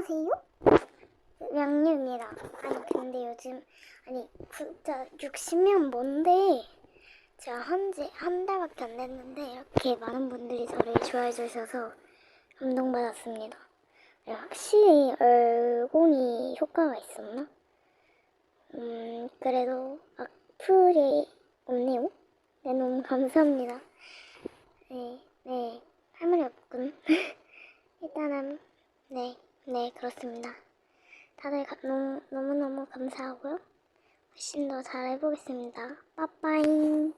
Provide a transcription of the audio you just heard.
안녕하세요. 양유입니다. 아니 근데 요즘 진짜 60명 뭔데 제가 한지 한 달밖에 안 됐는데 이렇게 많은 분들이 저를 좋아해 주셔서 감동받았습니다. 확실히 얼공이 효과가 있었나? 그래도 악플이 없네요. 네, 너무 감사합니다. 네, 할 말이 없군. 일단은 네, 그렇습니다. 다들 너무너무 감사하고요. 훨씬 더 잘해보겠습니다. 빠빠이.